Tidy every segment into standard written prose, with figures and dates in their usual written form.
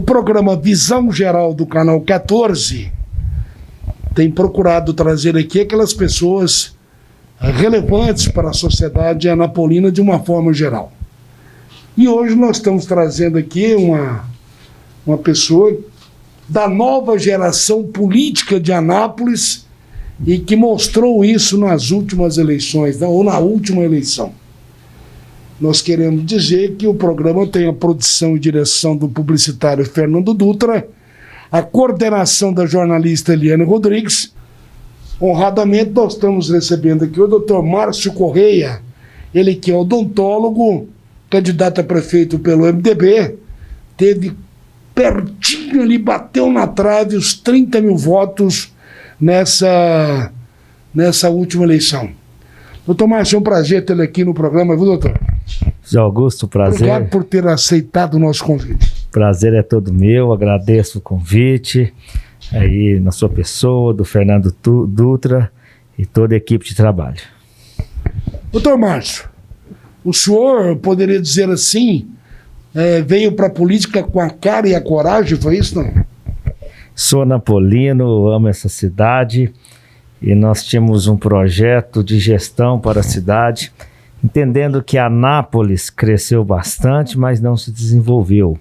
programa Visão Geral do Canal 14 tem procurado trazer aqui aquelas pessoas relevantes para a sociedade anapolina de uma forma geral. E hoje nós estamos trazendo aqui uma pessoa da nova geração política de Anápolis e que mostrou isso nas últimas eleições, ou na última eleição. Nós queremos dizer que o programa tem a produção e direção do publicitário Fernando Dutra, a coordenação da jornalista Eliane Rodrigues. Honradamente, nós estamos recebendo aqui o Dr. Márcio Correia, ele que é odontólogo, candidato a prefeito pelo MDB, teve pertinho ali, bateu na trave os 30 mil votos nessa última eleição. Doutor Márcio, é um prazer tê-lo aqui no programa, viu, doutor? Zé Augusto, prazer. Obrigado por ter aceitado o nosso convite. Prazer é todo meu, agradeço o convite aí na sua pessoa, do Fernando Dutra e toda a equipe de trabalho. Doutor Márcio, o senhor poderia dizer assim, veio para a política com a cara e a coragem, foi isso, não? Sou anapolino, amo essa cidade e nós tínhamos um projeto de gestão para a cidade, entendendo que Anápolis cresceu bastante, mas não se desenvolveu.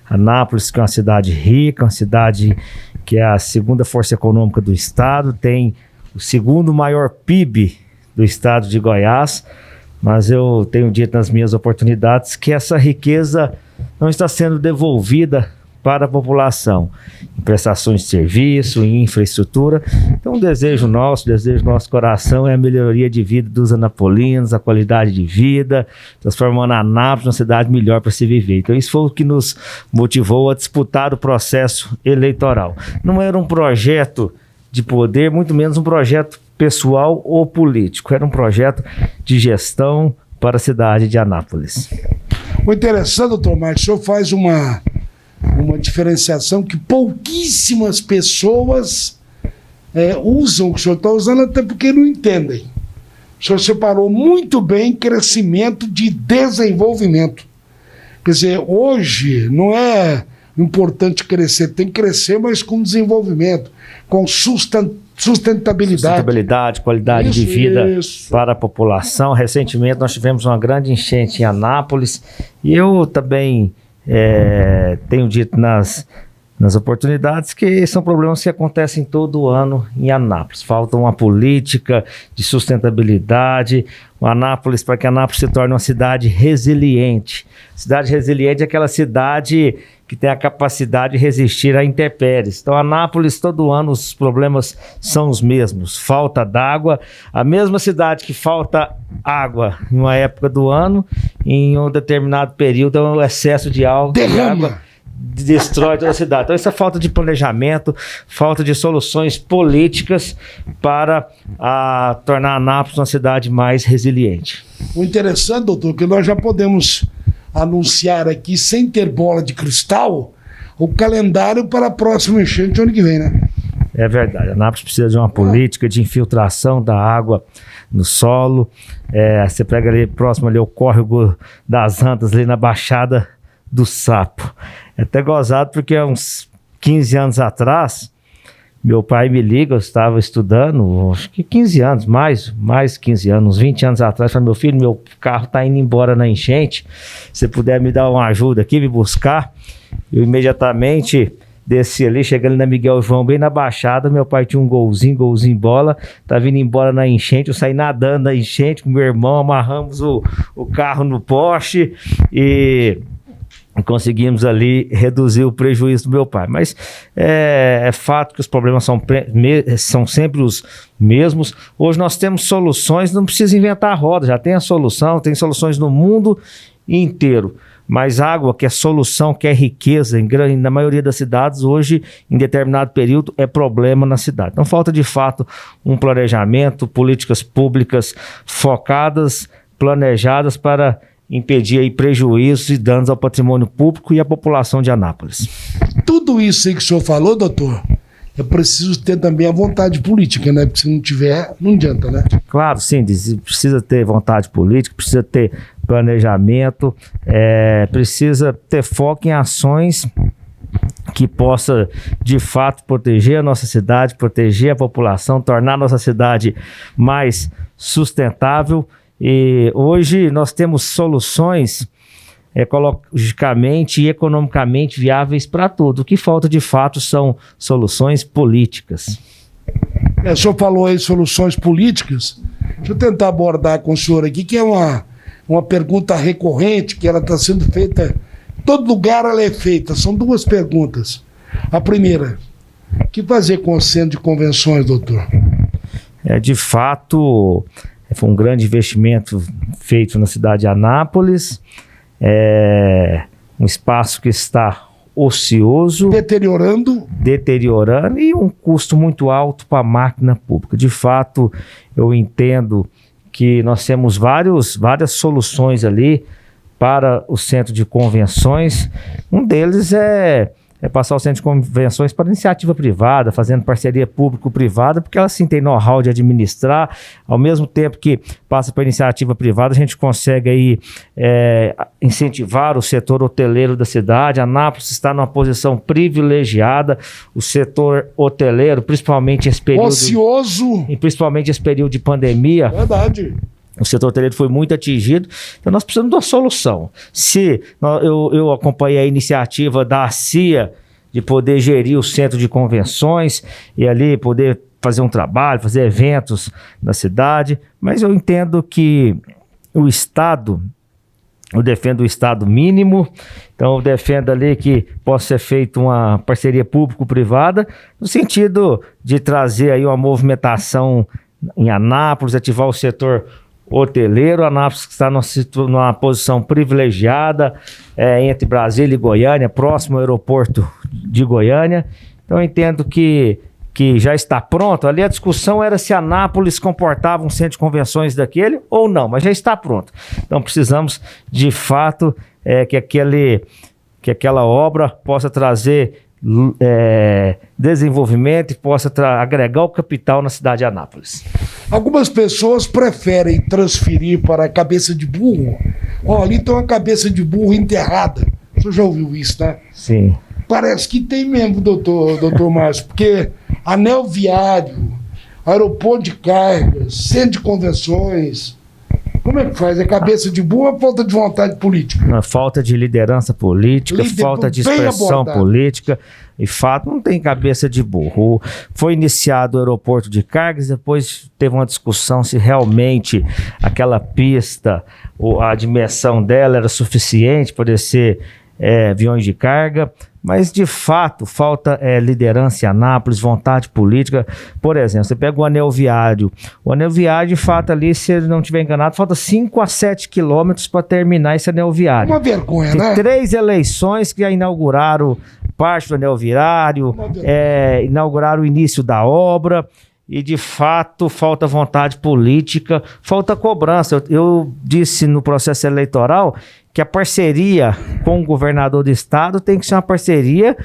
Anápolis, que é uma cidade rica, uma cidade que é a segunda força econômica do estado, tem o segundo maior PIB do estado de Goiás, mas eu tenho dito nas minhas oportunidades que essa riqueza não está sendo devolvida para a população, em prestações de serviço, em infraestrutura. Então o desejo do nosso coração é a melhoria de vida dos anapolinos, a qualidade de vida, transformando Anápolis numa cidade melhor para se viver. Então isso foi o que nos motivou a disputar o processo eleitoral. Não era um projeto de poder, muito menos um projeto pessoal ou político, era um projeto de gestão para a cidade de Anápolis. O interessante, doutor Márcio, o senhor faz uma diferenciação que pouquíssimas pessoas usam o que o senhor está usando, até porque não entendem. O senhor separou muito bem crescimento de desenvolvimento. Quer dizer, hoje não é importante crescer, tem que crescer, mas com desenvolvimento, com sustentabilidade, qualidade de vida para a população. Recentemente nós tivemos uma grande enchente em Anápolis e eu também tenho dito nas oportunidades que são problemas que acontecem todo ano em Anápolis. Falta uma política de sustentabilidade. Para que Anápolis se torne uma cidade resiliente. Cidade resiliente é aquela cidade que tem a capacidade de resistir a intempéries. Então, Anápolis, todo ano, os problemas são os mesmos. Falta d'água. A mesma cidade que falta água em uma época do ano, em um determinado período, o excesso de água destrói toda a cidade. Então, essa falta de planejamento, falta de soluções políticas para tornar Anápolis uma cidade mais resiliente. O interessante, doutor, é que nós já podemos anunciar aqui, sem ter bola de cristal, o calendário para a próxima enchente ano que vem, né? É verdade. Anápolis precisa de uma política de infiltração da água no solo. Você pega ali próximo ali o córrego das Antas, ali na Baixada do Sapo. É até gozado porque há uns 15 anos atrás, meu pai me liga, eu estava estudando, acho que 15 anos, mais 15 anos, uns 20 anos atrás, falei, meu filho, meu carro está indo embora na enchente, se puder me dar uma ajuda aqui, me buscar. Eu imediatamente desci ali, chegando na Miguel João, bem na Baixada, meu pai tinha um golzinho bola, tá vindo embora na enchente, eu saí nadando na enchente com meu irmão, amarramos o carro no poste e conseguimos ali reduzir o prejuízo do meu pai. Mas é fato que os problemas são sempre os mesmos. Hoje nós temos soluções, não precisa inventar a roda, já tem a solução, tem soluções no mundo inteiro. Mas água, que é solução, que é riqueza, na maioria das cidades, hoje, em determinado período, é problema na cidade. Então falta de fato um planejamento, políticas públicas focadas, planejadas para impedir aí prejuízos e danos ao patrimônio público e à população de Anápolis. Tudo isso aí que o senhor falou, doutor, é preciso ter também a vontade política, né? Porque se não tiver, não adianta, né? Claro, sim, precisa ter vontade política, precisa ter planejamento, precisa ter foco em ações que possa, de fato, proteger a nossa cidade, proteger a população, tornar a nossa cidade mais sustentável. E hoje nós temos soluções ecologicamente e economicamente viáveis para tudo. O que falta, de fato, são soluções políticas. O senhor falou aí soluções políticas. Deixa eu tentar abordar com o senhor aqui, que é uma pergunta recorrente, que ela está sendo feita... Todo lugar ela é feita. São duas perguntas. A primeira, o que fazer com o centro de convenções, doutor? De fato, foi um grande investimento feito na cidade de Anápolis. Um espaço que está ocioso. Deteriorando e um custo muito alto para a máquina pública. De fato, eu entendo que nós temos várias soluções ali para o centro de convenções. Um deles é passar o centro de convenções para iniciativa privada, fazendo parceria público-privada, porque ela sim tem know-how de administrar. Ao mesmo tempo que passa para iniciativa privada, a gente consegue aí incentivar o setor hoteleiro da cidade. Anápolis está numa posição privilegiada. O setor hoteleiro, principalmente esse período... Ocioso! E principalmente esse período de pandemia. Verdade. O setor hoteleiro foi muito atingido, então nós precisamos de uma solução. Eu acompanhei a iniciativa da CIA de poder gerir o centro de convenções e ali poder fazer um trabalho, fazer eventos na cidade, mas eu entendo que o Estado, eu defendo o Estado mínimo, então eu defendo ali que possa ser feita uma parceria público-privada, no sentido de trazer aí uma movimentação em Anápolis, ativar o setor hoteleiro. Anápolis está numa posição privilegiada entre Brasília e Goiânia, próximo ao aeroporto de Goiânia. Então eu entendo que já está pronto. Ali a discussão era se Anápolis comportava um centro de convenções daquele ou não, mas já está pronto. Então precisamos, de fato, que aquela obra possa trazer desenvolvimento e possa agregar o capital na cidade de Anápolis. Algumas pessoas preferem transferir para a cabeça de burro. Ali tem uma cabeça de burro enterrada. O senhor já ouviu isso, né? Sim. Parece que tem mesmo, doutor Márcio, porque anel viário, aeroporto de cargas, centro de convenções... Como é que faz? É cabeça de burro ou falta de vontade política? Uma falta de liderança política, falta de expressão política. E fato, não tem cabeça de burro. Foi iniciado o aeroporto de cargas, depois teve uma discussão se realmente aquela pista, a dimensão dela era suficiente para descer aviões de carga. Mas, de fato, falta liderança em Anápolis, vontade política. Por exemplo, você pega o anel viário. O anel viário, de fato, ali, se eu não estiver enganado, falta 5 a 7 quilômetros para terminar esse anel viário. Uma vergonha, tem, né? 3 eleições que já inauguraram parte do anel viário, inauguraram o início da obra. E, de fato, falta vontade política, falta cobrança. Eu disse no processo eleitoral que a parceria com o governador do estado tem que ser uma parceria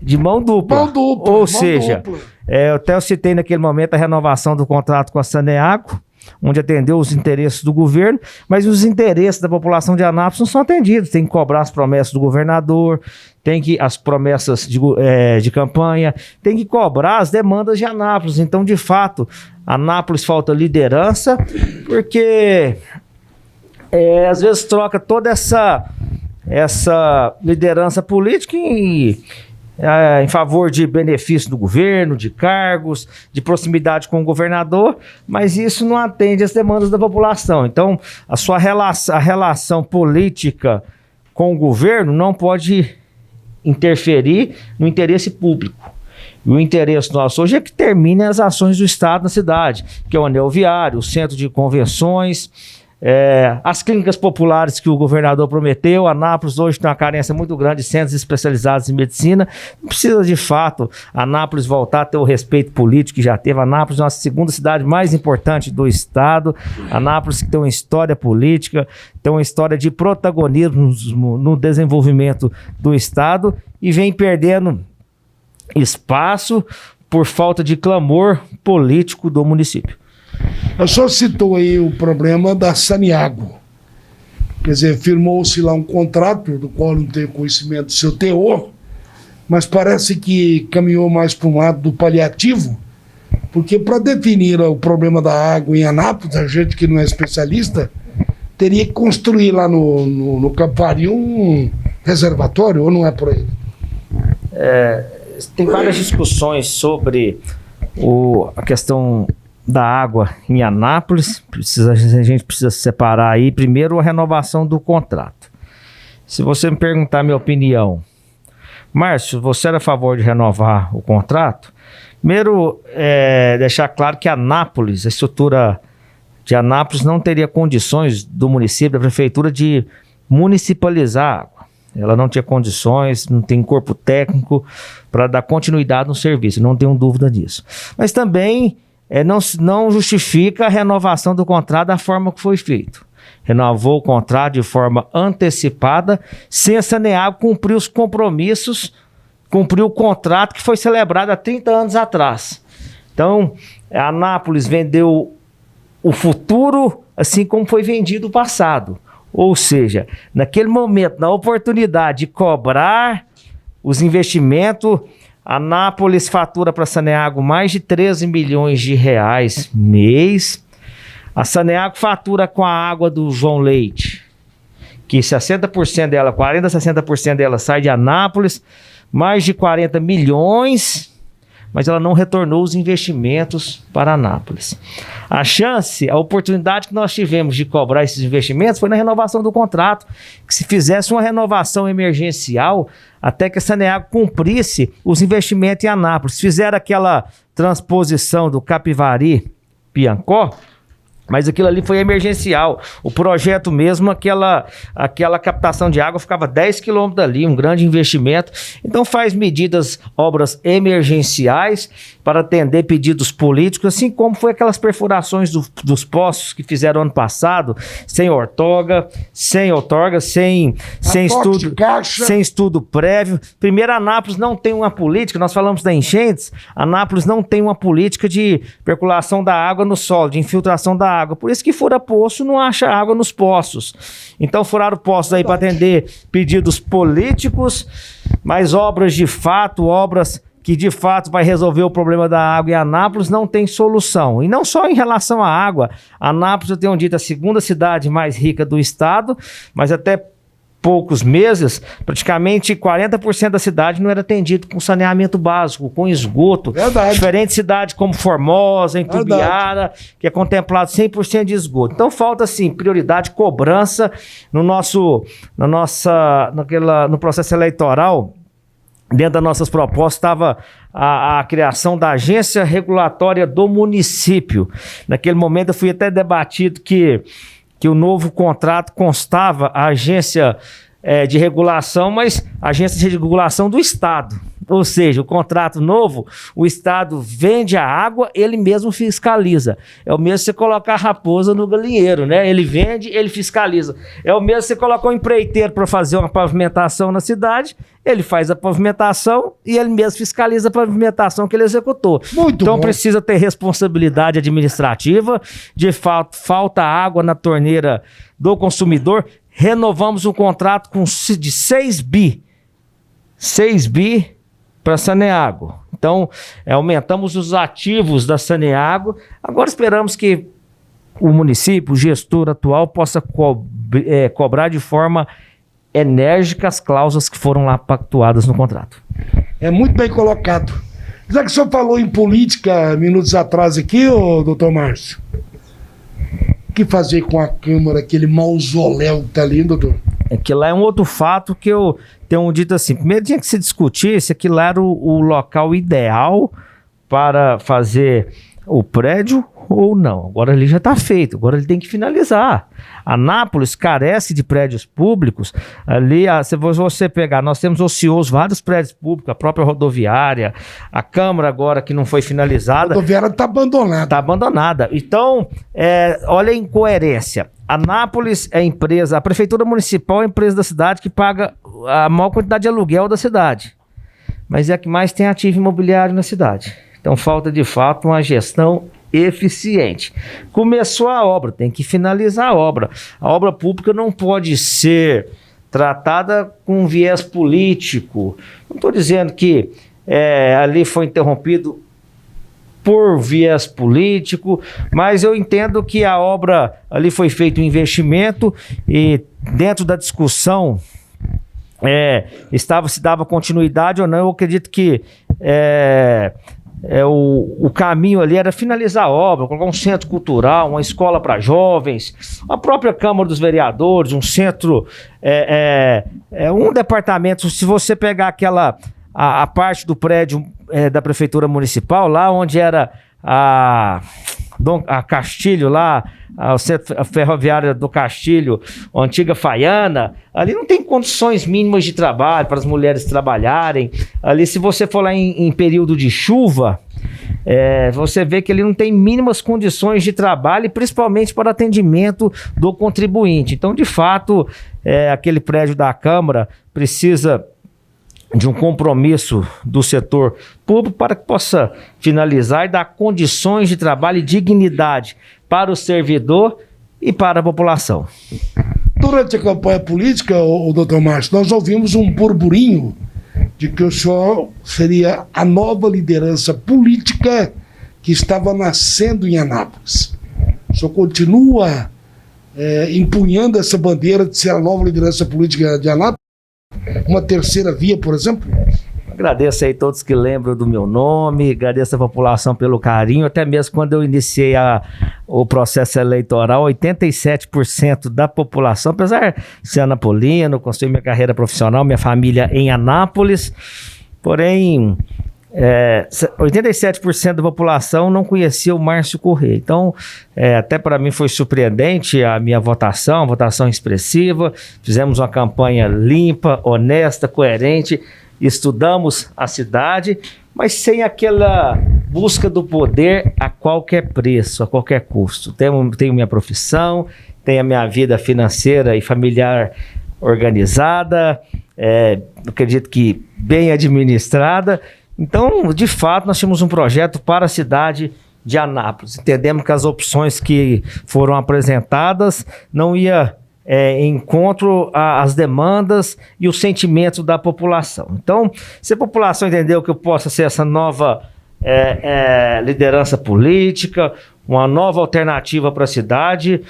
de mão dupla. Ou seja, eu até citei naquele momento a renovação do contrato com a Saneago, onde atendeu os interesses do governo, mas os interesses da população de Anápolis não são atendidos. Tem que cobrar as promessas do governador, tem que as promessas de campanha, tem que cobrar as demandas de Anápolis. Então, de fato, Anápolis falta liderança, porque às vezes troca toda essa liderança política em favor de benefício do governo, de cargos, de proximidade com o governador, mas isso não atende às demandas da população. Então, a relação política com o governo não pode interferir no interesse público. E o interesse nosso hoje é que terminem as ações do Estado na cidade, que é o anel viário, o centro de convenções, as clínicas populares que o governador prometeu. Anápolis hoje tem uma carência muito grande de centros especializados em medicina. Não precisa, de fato, Anápolis voltar a ter o respeito político que já teve. Anápolis é a segunda cidade mais importante do estado. Anápolis que tem uma história política, tem uma história de protagonismo no desenvolvimento do estado e vem perdendo espaço por falta de clamor político do município. O senhor citou aí o problema da Saneago. Quer dizer, firmou-se lá um contrato do qual não tenho conhecimento do seu teor, mas parece que caminhou mais para um lado do paliativo, porque para definir o problema da água em Anápolis, a gente que não é especialista, teria que construir lá no Campari um reservatório, ou não é por aí? Tem várias discussões sobre a questão da água em Anápolis. A gente precisa separar aí, primeiro, a renovação do contrato. Se você me perguntar a minha opinião, Márcio, você era a favor de renovar o contrato? Primeiro, deixar claro que Anápolis, a estrutura de Anápolis não teria condições do município, da prefeitura, de municipalizar a água. Ela não tinha condições, não tem corpo técnico para dar continuidade no serviço, não tenho dúvida disso. Mas também não justifica a renovação do contrato da forma que foi feito. Renovou o contrato de forma antecipada, sem a Saneago cumprir os compromissos, cumprir o contrato que foi celebrado há 30 anos atrás. Então, a Anápolis vendeu o futuro assim como foi vendido o passado. Ou seja, naquele momento, na oportunidade de cobrar os investimentos, a Anápolis fatura para a Saneago mais de 13 milhões de reais mês. A Saneago fatura com a água do João Leite, que 60% dela, 40% a 60% dela sai de Anápolis, mais de 40 milhões, mas ela não retornou os investimentos para Anápolis. A oportunidade que nós tivemos de cobrar esses investimentos foi na renovação do contrato, que se fizesse uma renovação emergencial até que a Saneago cumprisse os investimentos em Anápolis. Fizeram aquela transposição do Capivari-Piancó, mas aquilo ali foi emergencial. O projeto mesmo, aquela captação de água ficava 10 quilômetros dali, um grande investimento. Então faz obras emergenciais para atender pedidos políticos, assim como foi aquelas perfurações dos poços que fizeram ano passado, sem outorga, sem estudo prévio. Primeiro, Anápolis não tem uma política, nós falamos da enchentes, Anápolis não tem uma política de percolação da água no solo, de infiltração da água. Por isso que fura poço, não acha água nos poços. Então furaram poços aí para atender pedidos políticos, mas obras que de fato vai resolver o problema da água em Anápolis não tem solução. E não só em relação à água. Anápolis, eu tenho dito, a segunda cidade mais rica do estado, mas até poucos meses, praticamente 40% da cidade não era atendido com saneamento básico, com esgoto. Verdade. Diferentes cidades como Formosa, Itumbiara, que é contemplado 100% de esgoto. Então falta, assim, prioridade, cobrança no processo eleitoral. Dentro das nossas propostas estava a criação da agência regulatória do município. Naquele momento eu fui até debatido que o novo contrato constava a agência de regulação, mas a agência de regulação do Estado. Ou seja, o contrato novo, o Estado vende a água, ele mesmo fiscaliza. É o mesmo você colocar a raposa no galinheiro, né? Ele vende, ele fiscaliza. É o mesmo você colocar um empreiteiro para fazer uma pavimentação na cidade, ele faz a pavimentação e ele mesmo fiscaliza a pavimentação que ele executou. Então precisa ter responsabilidade administrativa, de fato, falta água na torneira do consumidor. Renovamos um contrato de 6 bi para a Saneago. Então, aumentamos os ativos da Saneago. Agora esperamos que o município, o gestor atual, possa cobrar de forma enérgica as cláusulas que foram lá pactuadas no contrato. É muito bem colocado. Já que o senhor falou em política minutos atrás aqui, doutor Márcio, o que fazer com a Câmara, aquele mausoléu que está ali, doutor? Aquilo lá é um outro fato que eu tenho dito assim. Primeiro tinha que se discutir se aquilo era o local ideal para fazer o prédio ou não. Agora ele já está feito, agora ele tem que finalizar. Anápolis carece de prédios públicos. Ali, se você pegar, nós temos ociosos vários prédios públicos, a própria rodoviária, a Câmara agora que não foi finalizada. A rodoviária está abandonada. Está abandonada. Então, olha a incoerência. Anápolis é empresa, a Prefeitura Municipal é a empresa da cidade que paga a maior quantidade de aluguel da cidade. Mas é a que mais tem ativo imobiliário na cidade. Então falta de fato uma gestão eficiente. Começou a obra, tem que finalizar a obra. A obra pública não pode ser tratada com viés político. Não estou dizendo que ali foi interrompido por viés político, mas eu entendo que a obra ali foi feito um investimento e dentro da discussão se dava continuidade ou não. Eu acredito que o caminho ali era finalizar a obra, colocar um centro cultural, uma escola para jovens, a própria Câmara dos Vereadores, um centro, um departamento. Se você pegar a parte do prédio da Prefeitura Municipal, lá onde era a Castilho, lá, o centro ferroviário do Castilho, a antiga Faiana, ali não tem condições mínimas de trabalho para as mulheres trabalharem. Ali, se você for lá em período de chuva, você vê que ele não tem mínimas condições de trabalho, e principalmente para atendimento do contribuinte. Então, de fato, aquele prédio da Câmara precisa de um compromisso do setor público para que possa finalizar e dar condições de trabalho e dignidade para o servidor e para a população. Durante a campanha política, o doutor Márcio, nós ouvimos um burburinho de que o senhor seria a nova liderança política que estava nascendo em Anápolis. O senhor continua empunhando essa bandeira de ser a nova liderança política de Anápolis? Uma terceira via, por exemplo? Agradeço aí todos que lembram do meu nome, agradeço a população pelo carinho. Até mesmo quando eu iniciei o processo eleitoral, 87% da população, apesar de ser anapolino, construí minha carreira profissional, minha família em Anápolis, porém 87% da população não conhecia o Márcio Corrêa. Então, até para mim foi surpreendente a minha votação expressiva. Fizemos uma campanha limpa, honesta, coerente, estudamos a cidade, mas sem aquela busca do poder a qualquer preço, a qualquer custo. Tenho minha profissão, tenho a minha vida financeira e familiar organizada, acredito que bem administrada. Então, de fato, nós tínhamos um projeto para a cidade de Anápolis. Entendemos que as opções que foram apresentadas não ia em encontro às demandas e os sentimentos da população. Então, se a população entendeu que eu possa ser essa nova liderança política, uma nova alternativa para a cidade,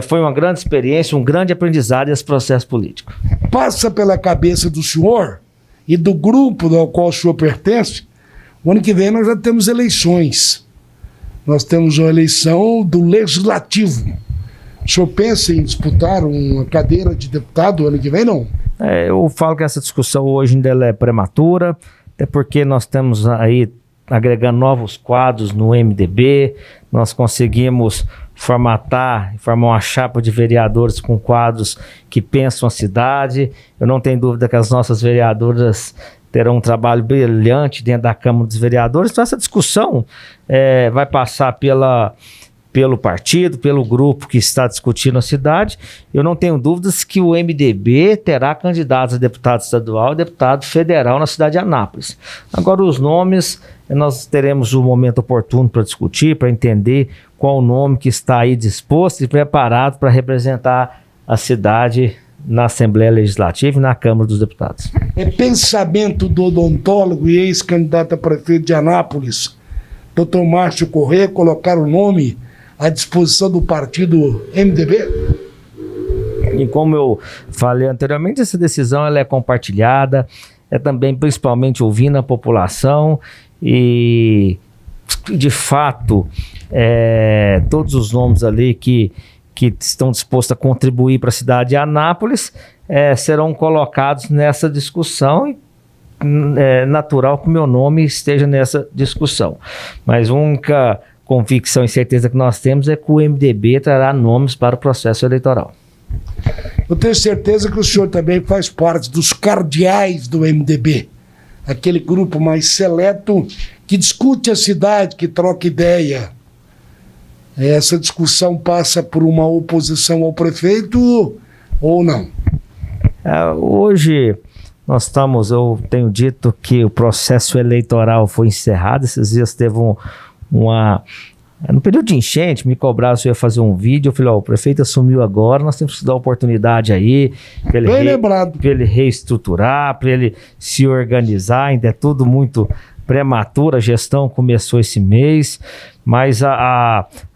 foi uma grande experiência, um grande aprendizado esse processo político. Passa pela cabeça do senhor e do grupo ao qual o senhor pertence, o ano que vem nós já temos eleições. Nós temos uma eleição do Legislativo. O senhor pensa em disputar uma cadeira de deputado ano que vem, não? Eu falo que essa discussão hoje ainda é prematura, até porque nós estamos aí agregando novos quadros no MDB, nós conseguimos formar uma chapa de vereadores com quadros que pensam a cidade. Eu não tenho dúvida que as nossas vereadoras terão um trabalho brilhante dentro da Câmara dos Vereadores. Então essa discussão vai passar pelo partido, pelo grupo que está discutindo a cidade. Eu não tenho dúvidas que o MDB terá candidatos a deputado estadual e deputado federal na cidade de Anápolis. Agora, os nomes, nós teremos um momento oportuno para discutir, para entender qual o nome que está aí disposto e preparado para representar a cidade na Assembleia Legislativa e na Câmara dos Deputados. É pensamento do odontólogo e ex-candidato a prefeito de Anápolis, doutor Márcio Corrêa, colocar o nome à disposição do partido MDB? E como eu falei anteriormente, essa decisão ela é compartilhada, também principalmente ouvindo a população e, de fato, todos os nomes ali que estão dispostos a contribuir para a cidade de Anápolis serão colocados nessa discussão e é natural que o meu nome esteja nessa discussão. Mas a única convicção e certeza que nós temos é que o MDB trará nomes para o processo eleitoral. Eu tenho certeza que o senhor também faz parte dos cardeais do MDB, aquele grupo mais seleto que discute a cidade, que troca ideia. Essa discussão passa por uma oposição ao prefeito ou não? Hoje eu tenho dito que o processo eleitoral foi encerrado. Esses dias teve No período de enchente, me cobraram se eu ia fazer um vídeo. Eu falei, o prefeito assumiu agora, nós temos que dar oportunidade aí para ele reestruturar, para ele se organizar. Ainda é tudo muito prematuro, a gestão começou esse mês, mas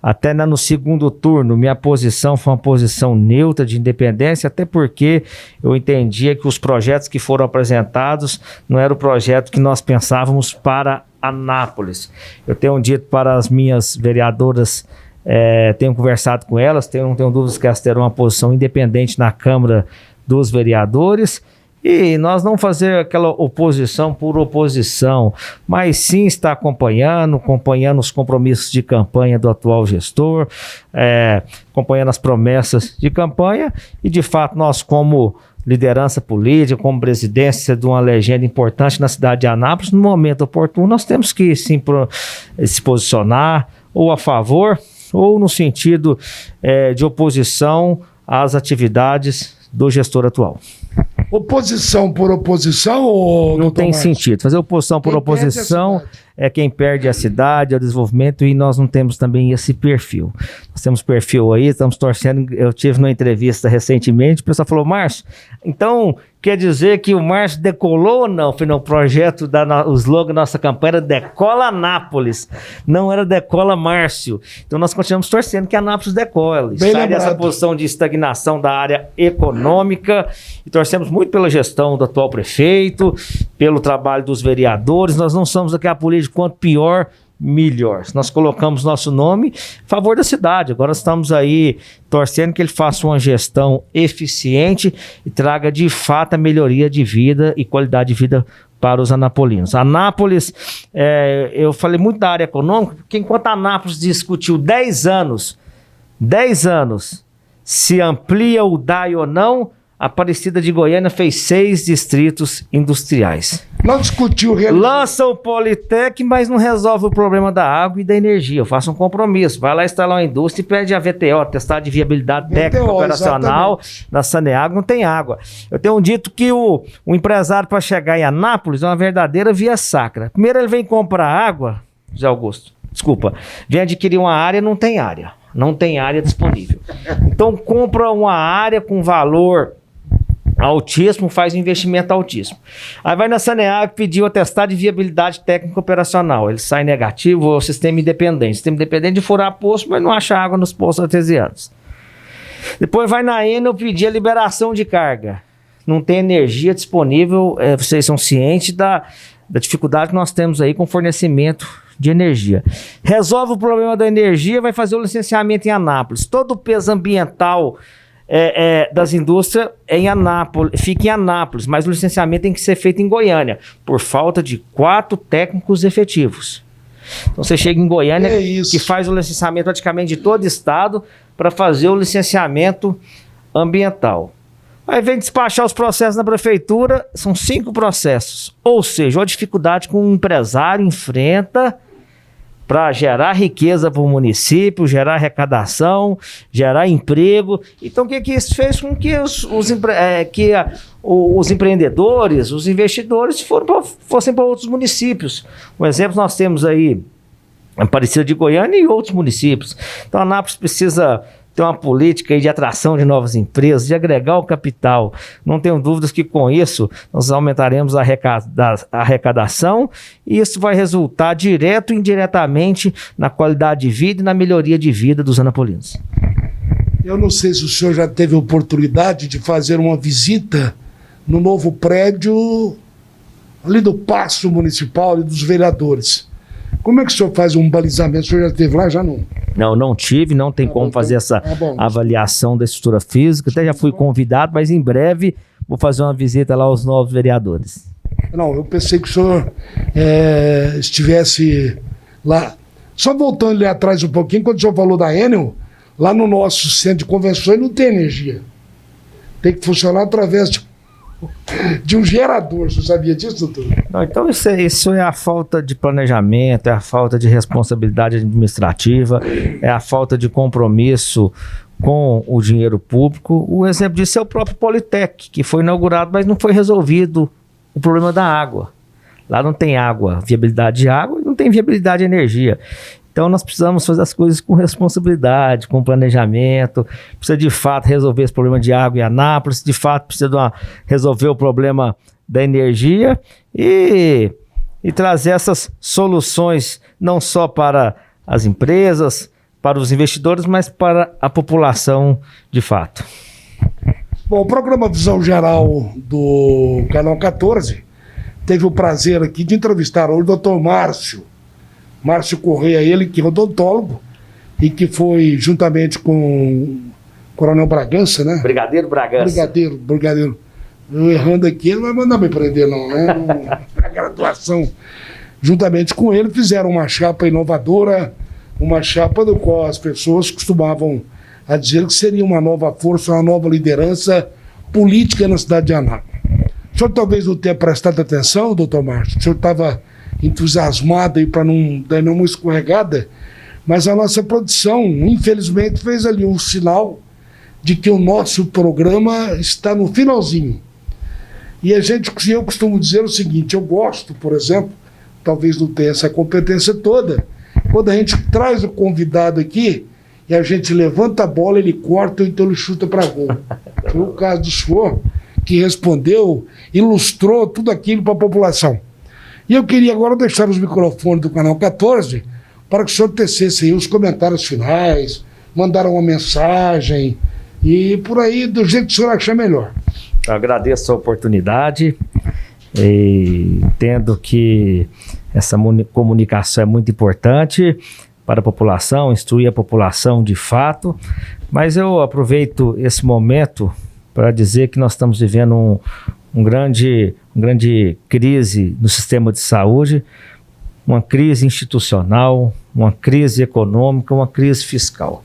até no segundo turno, minha posição foi uma posição neutra de independência, até porque eu entendia que os projetos que foram apresentados não era o projeto que nós pensávamos para Anápolis. Eu tenho dito para as minhas vereadoras, tenho conversado com elas, não tenho dúvidas que elas terão uma posição independente na Câmara dos Vereadores, e nós não fazer aquela oposição por oposição, mas sim estar acompanhando os compromissos de campanha do atual gestor, acompanhando as promessas de campanha, e de fato nós, como liderança política, como presidência de uma legenda importante na cidade de Anápolis, no momento oportuno nós temos que sim se posicionar ou a favor ou no sentido de oposição às atividades do gestor atual. Oposição por oposição ou não tem sentido. Fazer oposição por oposição é quem perde a cidade, é o desenvolvimento, e nós não temos também esse perfil. Nós temos perfil aí, estamos torcendo. Eu tive numa entrevista recentemente, o pessoal falou, Márcio, então quer dizer que o Márcio decolou ou não? Eu falei, não, o projeto, o slogan da nossa campanha era Decola Anápolis, não era Decola Márcio. Então nós continuamos torcendo que Anápolis decole, sai dessa posição de estagnação da área econômica, e torcemos muito pela gestão do atual prefeito, pelo trabalho dos vereadores. Nós não somos aqui a política quanto pior, melhor. Nós colocamos nosso nome a favor da cidade. Agora estamos aí torcendo que ele faça uma gestão eficiente e traga de fato a melhoria de vida e qualidade de vida para os anapolinos. Anápolis, eu falei muito da área econômica, porque enquanto Anápolis discutiu 10 anos se amplia o DAI ou não, a Aparecida de Goiânia fez 6 distritos industriais. Não discutiu. Lança o Politec, mas não resolve o problema da água e da energia. Eu faço um compromisso. Vai lá instalar uma indústria e pede a VTO, atestado de viabilidade técnica operacional. Exatamente. Na Saneago não tem água. Eu tenho dito que o empresário, para chegar em Anápolis, é uma verdadeira via sacra. Primeiro ele vem comprar água, José Augusto, desculpa, vem adquirir uma área, não tem área disponível. Então compra uma área com valor altíssimo, faz um investimento altíssimo. Aí vai na Saneago pedir o atestado de viabilidade técnica operacional. Ele sai negativo, o sistema independente. Sistema independente de furar poço, mas não acha água nos poços artesianos. Depois vai na Enel pedir a liberação de carga. Não tem energia disponível, vocês são cientes da dificuldade que nós temos aí com fornecimento de energia. Resolve o problema da energia, vai fazer o licenciamento em Anápolis. Todo o peso ambiental das indústrias fica em Anápolis, mas o licenciamento tem que ser feito em Goiânia, por falta de 4 técnicos efetivos. Então você chega em Goiânia, que faz o licenciamento praticamente de todo o estado, para fazer o licenciamento ambiental. Aí vem despachar os processos na prefeitura, são 5 processos. Ou seja, a dificuldade que um empresário enfrenta para gerar riqueza para o município, gerar arrecadação, gerar emprego. Então, o que isso fez com que os empreendedores, os investidores fossem para outros municípios? Um exemplo, nós temos aí Aparecida de Goiânia e outros municípios. Então, a Anápolis precisa ter uma política de atração de novas empresas, de agregar o capital. Não tenho dúvidas que com isso nós aumentaremos a arrecadação, e isso vai resultar direto e indiretamente na qualidade de vida e na melhoria de vida dos anapolinos. Eu não sei se o senhor já teve oportunidade de fazer uma visita no novo prédio ali do Paço Municipal e dos vereadores. Como é que o senhor faz um balizamento? O senhor já esteve lá? Já não? Não tive, não tem como fazer essa avaliação da estrutura física. Até já fui convidado, mas em breve vou fazer uma visita lá aos novos vereadores. Não, eu pensei que o senhor estivesse lá. Só voltando ali atrás um pouquinho, quando o senhor falou da Enel, lá no nosso centro de convenções não tem energia. Tem que funcionar através de um gerador. Você sabia disso, doutor? Não, então isso é a falta de planejamento, é a falta de responsabilidade administrativa, é a falta de compromisso com o dinheiro público. O exemplo disso é o próprio Politec, que foi inaugurado, mas não foi resolvido o problema da água. Lá não tem água, viabilidade de água, e não tem viabilidade de energia. Então nós precisamos fazer as coisas com responsabilidade, com planejamento, precisa de fato resolver esse problema de água em Anápolis, de fato precisa resolver o problema da energia e trazer essas soluções não só para as empresas, para os investidores, mas para a população de fato. Bom, o programa Visão Geral do Canal 14 teve o prazer aqui de entrevistar hoje o Dr. Márcio Correia, ele que é odontólogo e que foi juntamente com o Coronel Bragança, né? Brigadeiro Bragança. Brigadeiro. Eu errando aqui, ele não vai mandar me prender não, né? Na graduação. Juntamente com ele fizeram uma chapa inovadora, uma chapa do qual as pessoas costumavam a dizer que seria uma nova força, uma nova liderança política na cidade de Anápolis. O senhor talvez não tenha prestado atenção, doutor Márcio, o senhor estava entusiasmado aí para não dar nenhuma escorregada, mas a nossa produção, infelizmente, fez ali um sinal de que o nosso programa está no finalzinho. E eu costumo dizer o seguinte, eu gosto, por exemplo, talvez não tenha essa competência toda, quando a gente traz o convidado aqui, e a gente levanta a bola, ele corta, ou então ele chuta para gol. Foi o caso do senhor, que respondeu, ilustrou tudo aquilo para a população. E eu queria agora deixar os microfones do Canal 14 para que o senhor tecesse aí os comentários finais, mandar uma mensagem, e por aí, do jeito que o senhor achar melhor. Eu agradeço a oportunidade, e entendo que essa comunicação é muito importante para a população, instruir a população de fato, mas eu aproveito esse momento para dizer que nós estamos vivendo uma grande crise no sistema de saúde, uma crise institucional, uma crise econômica, uma crise fiscal.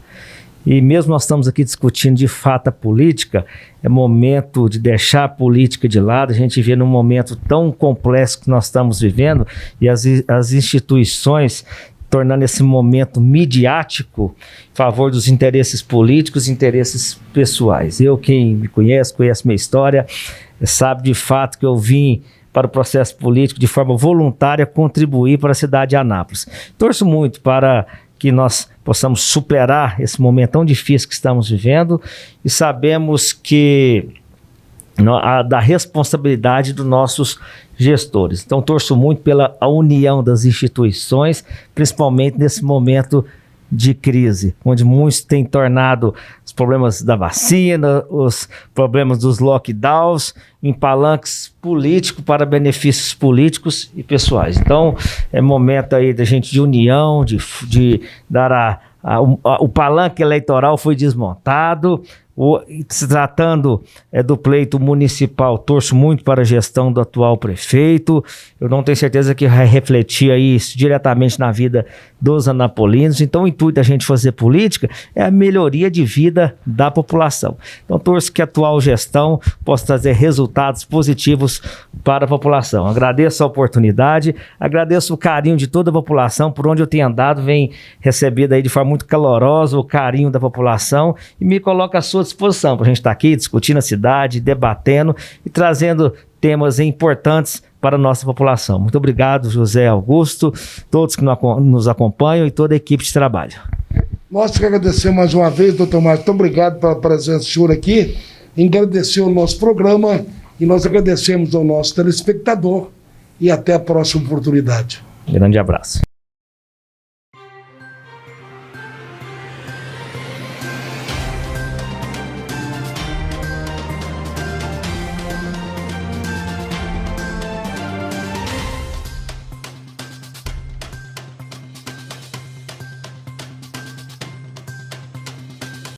E mesmo nós estamos aqui discutindo de fato a política, é momento de deixar a política de lado, a gente vê num momento tão complexo que nós estamos vivendo e as instituições tornando esse momento midiático em favor dos interesses políticos e interesses pessoais. Quem me conhece minha história, sabe de fato que eu vim para o processo político de forma voluntária contribuir para a cidade de Anápolis. Torço muito para que nós possamos superar esse momento tão difícil que estamos vivendo e sabemos que da responsabilidade dos nossos gestores. Então, torço muito pela união das instituições, principalmente nesse momento de crise, onde muitos têm tornado os problemas da vacina, os problemas dos lockdowns, em palanques políticos para benefícios políticos e pessoais. Então, é momento aí da gente de união, de dar o palanque eleitoral foi desmontado. Se tratando do pleito municipal, torço muito para a gestão do atual prefeito. Eu não tenho certeza que vai refletir aí isso diretamente na vida dos anapolinos. Então, o intuito da gente fazer política é a melhoria de vida da população. Então, torço que a atual gestão possa trazer resultados positivos para a população. Agradeço a oportunidade, agradeço o carinho de toda a população, por onde eu tenho andado, vem recebido aí de forma muito calorosa o carinho da população e me coloca à sua disposição para a gente estar aqui discutindo a cidade, debatendo e trazendo temas importantes para a nossa população. Muito obrigado, José Augusto, todos que nos acompanham e toda a equipe de trabalho. Nós que agradecemos mais uma vez, doutor Márcio, muito obrigado pela presença do senhor aqui, agradecer o nosso programa e nós agradecemos ao nosso telespectador e até a próxima oportunidade. Grande abraço.